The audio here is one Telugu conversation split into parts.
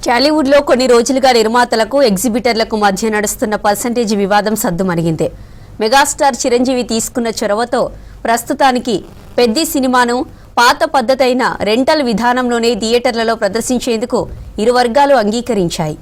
టాలీవుడ్లో కొన్ని రోజులుగా నిర్మాతలకు ఎగ్జిబిటర్లకు మధ్య నడుస్తున్న పర్సంటేజ్ వివాదం సద్దుమణిగింది. మెగాస్టార్ చిరంజీవి తీసుకున్న చొరవతో ప్రస్తుతానికి పెద్ది సినిమాను పాత పద్ధతైన రెంటల్ విధానంలోనే థియేటర్లలో ప్రదర్శించేందుకు ఇరు వర్గాలు అంగీకరించాయి.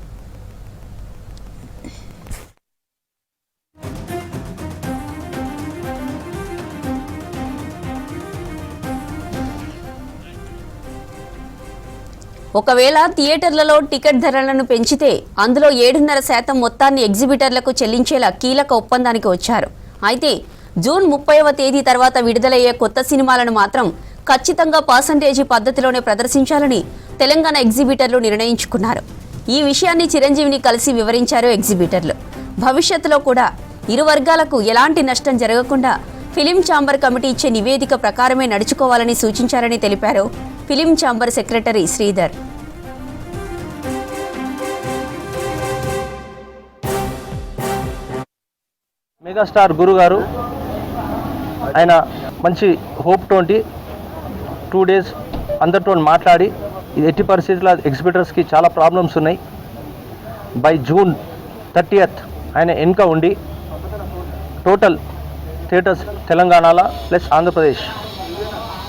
ఒకవేళ థియేటర్లలో టికెట్ ధరలను పెంచితే అందులో 7.5% మొత్తాన్ని ఎగ్జిబిటర్లకు చెల్లించేలా కీలక ఒప్పందానికి వచ్చారు. అయితే జూన్ 30వ తేదీ తర్వాత విడుదలయ్యే కొత్త సినిమాలను మాత్రం ఖచ్చితంగా పర్సంటేజీ పద్ధతిలోనే ప్రదర్శించాలని తెలంగాణ ఎగ్జిబిటర్లు నిర్ణయించుకున్నారు. ఈ విషయాన్ని చిరంజీవిని కలిసి వివరించారు ఎగ్జిబిటర్లు. భవిష్యత్తులో కూడా ఇరు వర్గాలకు ఎలాంటి నష్టం జరగకుండా ఫిలిం ఛాంబర్ కమిటీ ఇచ్చే నివేదిక ప్రకారమే నడుచుకోవాలని సూచించారని తెలిపారు film chamber secretary Sridhar. Megastar Guru garu ఆయన మంచి హోప్ తోటి 2 days అందరితో మాట్లాడి ఎట్టి పరిస్థితుల్లో ఎగ్జిబిటర్స్కి చాలా ప్రాబ్లమ్స్ ఉన్నాయి, బై జూన్ 30th ఆయన వెనుక ఉండి టోటల్ థియేటర్స్ తెలంగాణలో ప్లస్ ఆంధ్రప్రదేశ్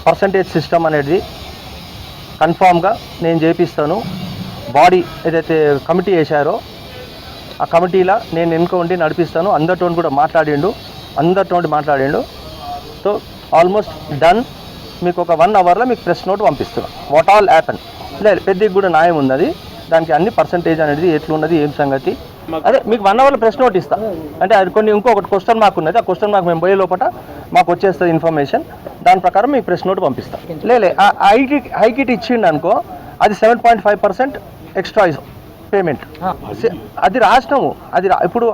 పర్సంటేజ్ సిస్టమ్ అనేది కన్ఫామ్గా నేను చేపిస్తాను. బాడీ ఏదైతే కమిటీ వేశారో ఆ కమిటీలో నేను వెనుక ఉండి నడిపిస్తాను. అందరితో కూడా మాట్లాడిండు. So almost done. మీకు ఒక 1 hourలో మీకు ప్రెస్ నోట్ పంపిస్తున్నాను. వాట్ ఆల్ హ్యాపెన్ లేదు, పెద్దకి కూడా న్యాయం ఉంది. అది దానికి అన్ని పర్సంటేజ్ అనేది ఎట్లున్నది ఏం సంగతి అదే మీకు 1 hourలో ప్రెస్ నోట్ ఇస్తా. అంటే అది ఇంకొకటి క్వశ్చన్ మార్క్ ఉన్నది. ఆ క్వశ్చన్ మార్క్ మేము పోయే లోపల మాకు వచ్చేస్తుంది ఇన్ఫర్మేషన్. దాని ప్రకారం మీకు ప్రెస్ నోట్ పంపిస్తాం. లేలే హైకిట్ ఇచ్చిండు అనుకో, అది 7.5% ఎక్స్ట్రా పేమెంట్. అది రాసినాము. అది ఇప్పుడు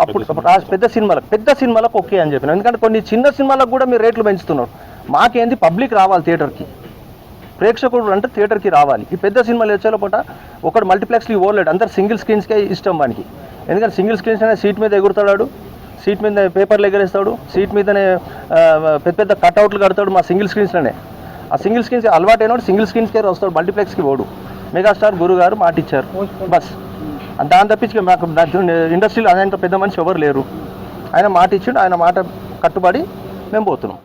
పెద్ద సినిమాలకు ఓకే అని చెప్పినాం. ఎందుకంటే కొన్ని చిన్న సినిమాలకు కూడా మీరు రేట్లు పెంచుతున్నారు. మాకేంది, పబ్లిక్ రావాలి థియేటర్కి, ప్రేక్షకుడు అంటే థియేటర్కి రావాలి. ఈ పెద్ద సినిమాలు వచ్చే లోపల ఒకటి మల్టీప్లెక్స్కి ఓర్లేడు, అందరు సింగిల్ స్క్రీన్స్కే ఇష్టం వానికి. ఎందుకంటే సింగిల్ స్క్రీన్స్ అనేది సీట్ మీద ఎగురుతాడు, సీట్ మీద పేపర్లు ఎగరేస్తాడు, సీట్ మీదనే పెద్ద కట్అవుట్లు కడతాడు. మా సింగిల్ స్క్రీన్స్లోనే ఆ సింగిల్ స్క్రీన్స్కి అలవాటైనవాడు సింగిల్ స్క్రీన్స్కే వస్తాడు, మల్టీప్లెక్స్కి పోడు. మెగాస్టార్ గురు గారు మాట ఇచ్చారు బస్. దాని తప్పించి మాకు ఇండస్ట్రీలో ఆయన పెద్ద మనిషి ఎవరు లేరు. ఆయన మాట ఇచ్చిండు, ఆయన మాట కట్టుబడి మేము పోతున్నాం.